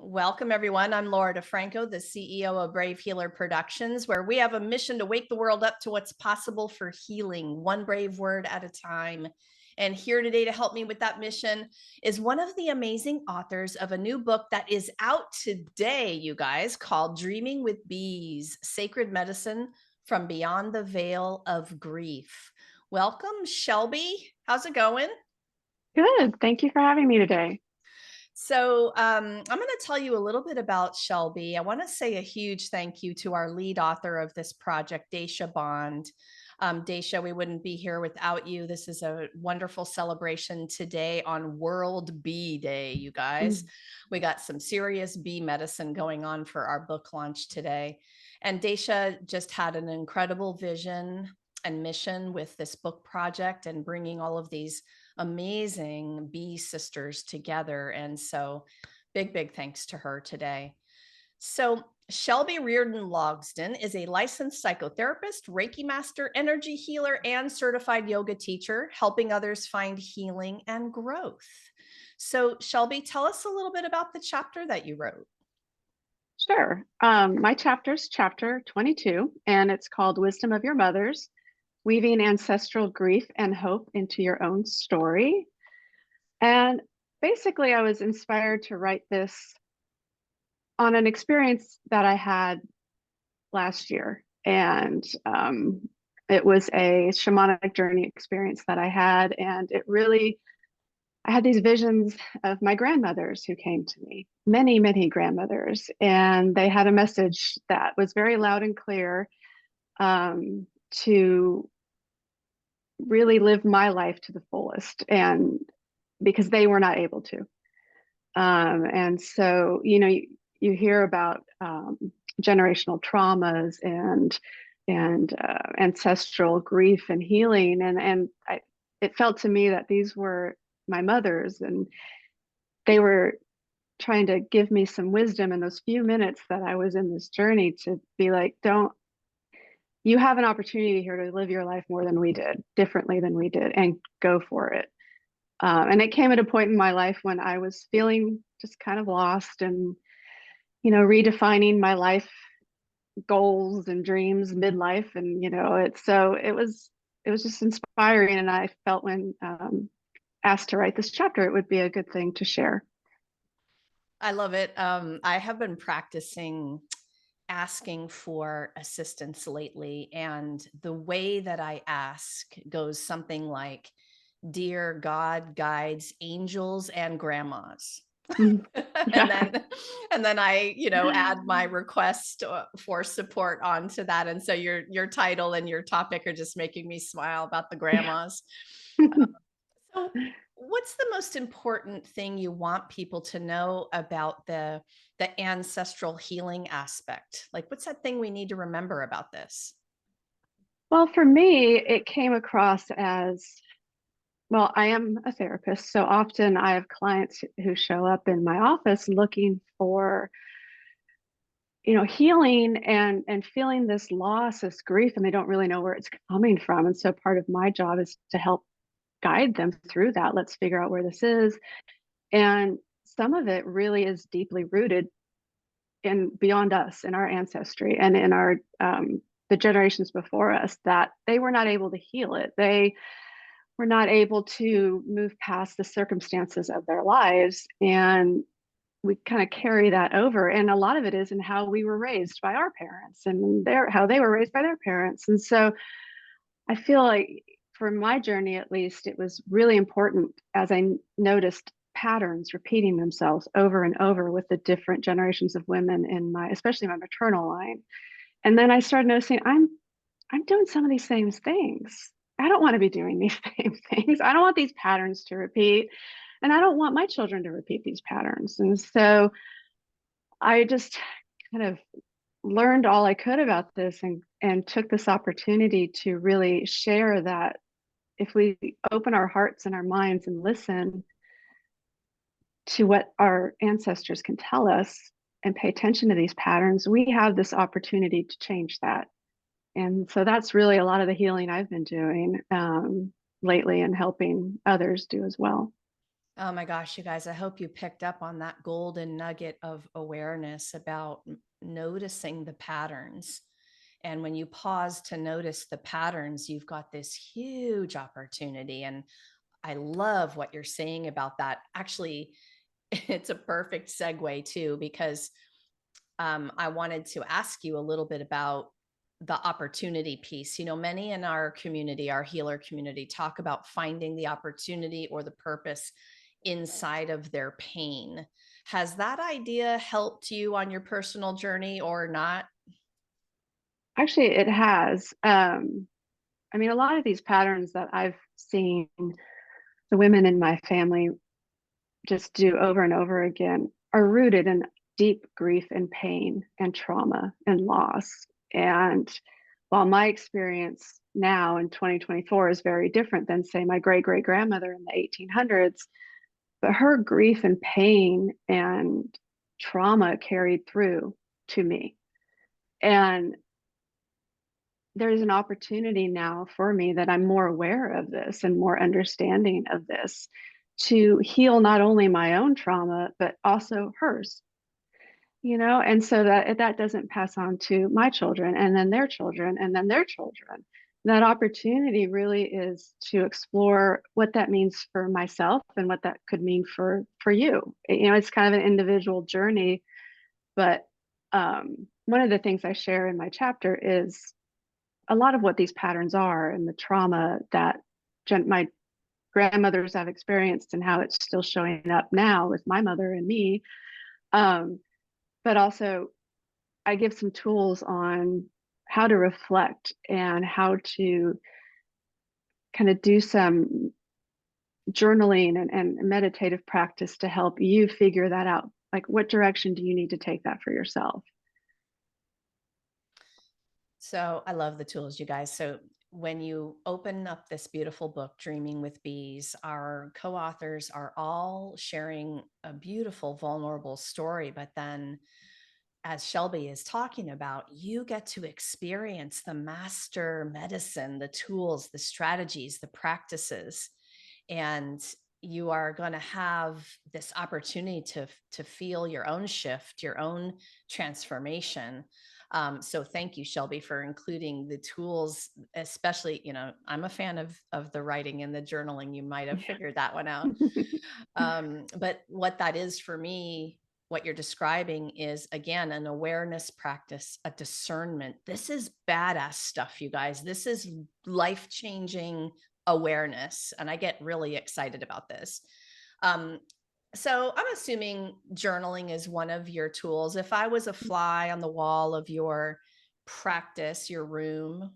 Welcome, everyone. I'm Laura DeFranco, the CEO of Brave Healer Productions, where we have a mission to wake the world up to what's possible for healing, one brave word at a time. And here today to help me with that mission is one of the amazing authors of a new book that is out today, you guys, called Dreaming with Bees, Sacred Medicine from Beyond the Veil of Grief. Welcome, Shelby. How's it going? Good. Thank you for having me today. So I'm going to tell you a little bit about Shelby. I want to say a huge thank you to our lead author of this project, Dasha Bond. Dasha, we wouldn't be here without you. This is a wonderful celebration today on World Bee Day, you guys. Mm. We got some serious bee medicine going on for our book launch today. And Dasha just had an incredible vision and mission with this book project and bringing all of these amazing bee sisters together. And so big thanks to her today. So Shelby Reardon Logsdon is a licensed psychotherapist, Reiki master, energy healer, and certified yoga teacher, helping others find healing and growth. So Shelby, tell us a little bit about the chapter that you wrote. Sure. My chapter's chapter 22, and it's called Wisdom of Your Mothers, Weaving Ancestral Grief and Hope into Your Own Story. And basically, I was inspired to write this on an experience that I had last year. And it was a shamanic journey experience that I had. And I had these visions of my grandmothers who came to me, many grandmothers, and they had a message that was very loud and clear, to really live my life to the fullest, and because they were not able to. And so, you hear about generational traumas and ancestral grief and healing, it felt to me that these were my mothers, and they were trying to give me some wisdom in those few minutes that I was in this journey, to be like, don't, you have an opportunity here to live your life more than we did, differently than we did, and go for it. And it came at a point in my life when I was feeling just kind of lost, and redefining my life goals and dreams midlife. And it was just inspiring, and I felt when asked to write this chapter, it would be a good thing to share. I love it. I have been practicing asking for assistance lately, and the way that I ask goes something like, "Dear God, guides, angels, and grandmas." Mm. and Yeah. then and then I, add my request for support onto that. And so your title and your topic are just making me smile about the Yeah. grandmas. So, what's the most important thing you want people to know about the ancestral healing aspect? Like, what's that thing we need to remember about this? Well, for me, it came across as, well, I am a therapist, so often I have clients who show up in my office looking for, healing and feeling this loss, this grief, and they don't really know where it's coming from. And so part of my job is to help guide them through that. Let's figure out where this is. And some of it really is deeply rooted in beyond us, in our ancestry, and in our the generations before us, that they were not able to heal it. They were not able to move past the circumstances of their lives, and we kind of carry that over. And a lot of it is in how we were raised by our parents, and how they were raised by their parents. And so I feel like, for my journey at least, it was really important, as I noticed patterns repeating themselves over and over with the different generations of women in my, especially my maternal line. And then I started noticing, I'm doing some of these same things. I don't want to be doing these same things. I don't want these patterns to repeat. And I don't want my children to repeat these patterns. And so I just kind of learned all I could about this, and took this opportunity to really share that if we open our hearts and our minds and listen to what our ancestors can tell us and pay attention to these patterns, we have this opportunity to change that. And so that's really a lot of the healing I've been doing lately, and helping others do as well. Oh my gosh, you guys, I hope you picked up on that golden nugget of awareness about noticing the patterns. And when you pause to notice the patterns, you've got this huge opportunity. And I love what you're saying about that. Actually, it's a perfect segue too, because I wanted to ask you a little bit about the opportunity piece. You know, many in our community, our healer community, talk about finding the opportunity or the purpose inside of their pain. Has that idea helped you on your personal journey or not? Actually, it has. I mean, a lot of these patterns that I've seen the women in my family just do over and over again are rooted in deep grief and pain and trauma and loss. And while my experience now in 2024 is very different than, say, my great great grandmother in the 1800s, but her grief and pain and trauma carried through to me. And there's an opportunity now for me that I'm more aware of this and more understanding of this to heal not only my own trauma, but also hers, and so that that doesn't pass on to my children and then their children and then their children. That opportunity really is to explore what that means for myself and what that could mean for you. It's kind of an individual journey, but one of the things I share in my chapter is a lot of what these patterns are and the trauma that my grandmothers have experienced and how it's still showing up now with my mother and me. Um, but also, I give some tools on how to reflect and how to kind of do some journaling and meditative practice to help you figure that out. Like, what direction do you need to take that for yourself? So I love the tools, you guys. So when you open up this beautiful book, Dreaming with Bees, our co authors are all sharing a beautiful, vulnerable story. But then, as Shelby is talking about, you get to experience the master medicine, the tools, the strategies, the practices. And you are going to have this opportunity to feel your own shift, your own transformation. So thank you, Shelby, for including the tools, especially, I'm a fan of the writing and the journaling. You might have figured that one out. But what that is for me, what you're describing is, again, an awareness practice, a discernment. This is badass stuff, you guys. This is life changing awareness. And I get really excited about this. Um, so I'm assuming journaling is one of your tools. If I was a fly on the wall of your practice, your room,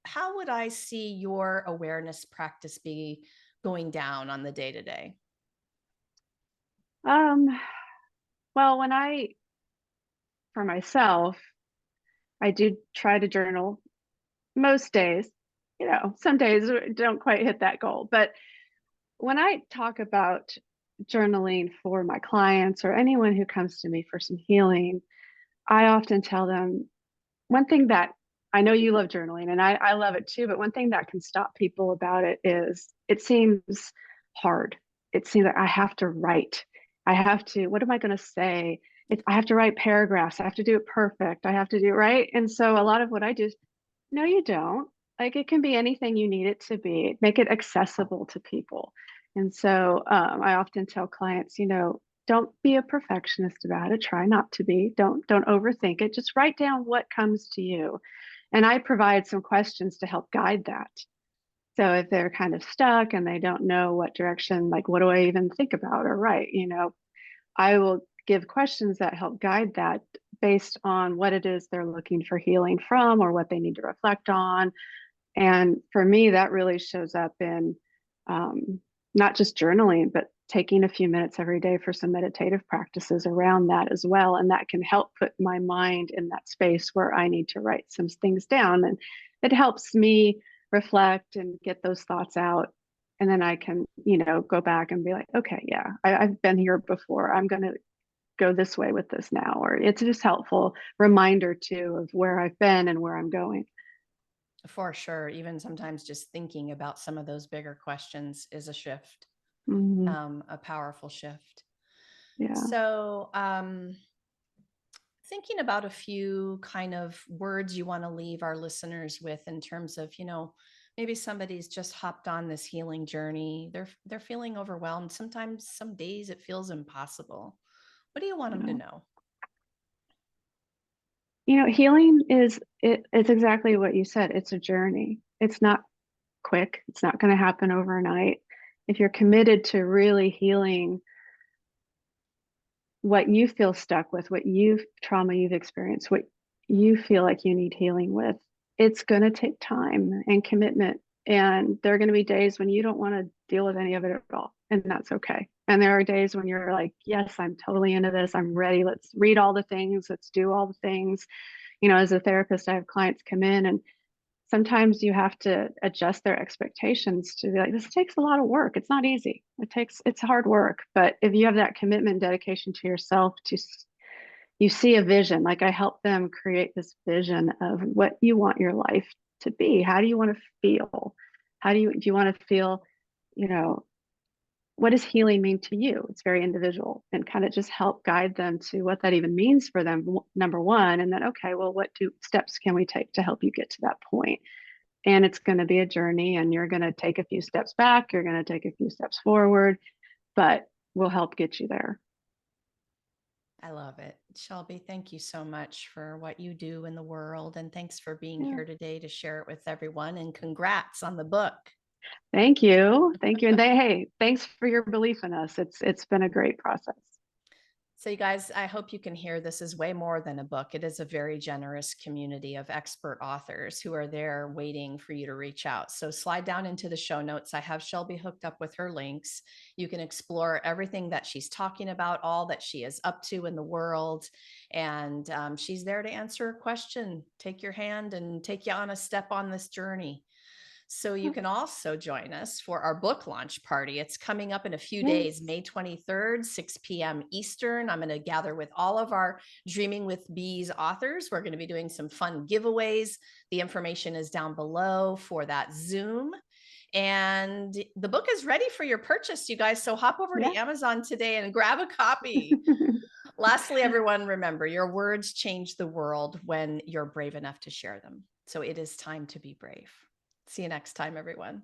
how would I see your awareness practice be going down on the day to day? Um, well, for myself, I do try to journal most days. Some days don't quite hit that goal. But when I talk about journaling for my clients or anyone who comes to me for some healing, I often tell them one thing that I know you love journaling and I love it too, but one thing that can stop people about it is it seems hard. It seems like I have to write. What am I going to say? I have to write paragraphs. I have to do it perfect. I have to do right. And so a lot of what I do is, no, you don't. Like it can be anything you need it to be. Make it accessible to people. And so I often tell clients, don't be a perfectionist about it. Try not to be. Don't overthink it. Just write down what comes to you. And I provide some questions to help guide that. So if they're kind of stuck and they don't know what direction, like what do I even think about or write, I will give questions that help guide that based on what it is they're looking for healing from or what they need to reflect on. And for me, that really shows up in not just journaling, but taking a few minutes every day for some meditative practices around that as well. And that can help put my mind in that space where I need to write some things down. And it helps me reflect and get those thoughts out. And then I can, go back and be like, okay, yeah, I've been here before. I'm going to go this way with this now. Or it's just helpful reminder too of where I've been and where I'm going. For sure. Even sometimes just thinking about some of those bigger questions is a shift. Mhm. A powerful shift. Yeah. So, thinking about a few kind of words you want to leave our listeners with in terms of, maybe somebody's just hopped on this healing journey. They're feeling overwhelmed. Sometimes some days it feels impossible. What do you want them to Yeah. know? Healing it's exactly what you said. It's a journey. It's not quick. It's not going to happen overnight. If you're committed to really healing what you feel stuck with, trauma you've experienced, what you feel like you need healing with, it's going to take time and commitment. And there are going to be days when you don't want to deal with any of it at all. And that's okay. And there are days when you're like, yes, I'm totally into this. I'm ready. Let's read all the things. Let's do all the things. As a therapist, I have clients come in, and sometimes you have to adjust their expectations to be like, this takes a lot of work. It's not easy. It's hard work. But if you have that commitment and dedication to yourself, you see a vision. Like, I help them create this vision of what you want your life to be. How do you want to feel? Do you want to feel, you know, what does healing mean to you? It's very individual, and kind of just help guide them to what that even means for them, number one. And then, okay, well, what steps can we take to help you get to that point? And it's going to be a journey, and you're going to take a few steps back, you're going to take a few steps forward, but we'll help get you there. I love it. Shelby, thank you so much for what you do in the world. And thanks for being Yeah. here today to share it with everyone. And congrats on the book. Thank you, and hey, thanks for your belief in us. It's been a great process. So, you guys, I hope you can hear this is way more than a book. It is a very generous community of expert authors who are there waiting for you to reach out. So, slide down into the show notes. I have Shelby hooked up with her links. You can explore everything that she's talking about, all that she is up to in the world. And she's there to answer a question, take your hand, and take you on a step on this journey. So you can also join us for our book launch party. It's coming up in a few days, Yes. May 23rd, 6 p.m. Eastern. I'm going to gather with all of our Dreaming with Bees authors. We're going to be doing some fun giveaways. The information is down below for that Zoom. And the book is ready for your purchase, you guys. So hop over Yeah. to Amazon today and grab a copy. Lastly, everyone, remember, your words change the world when you're brave enough to share them. So it is time to be brave. See you next time, everyone.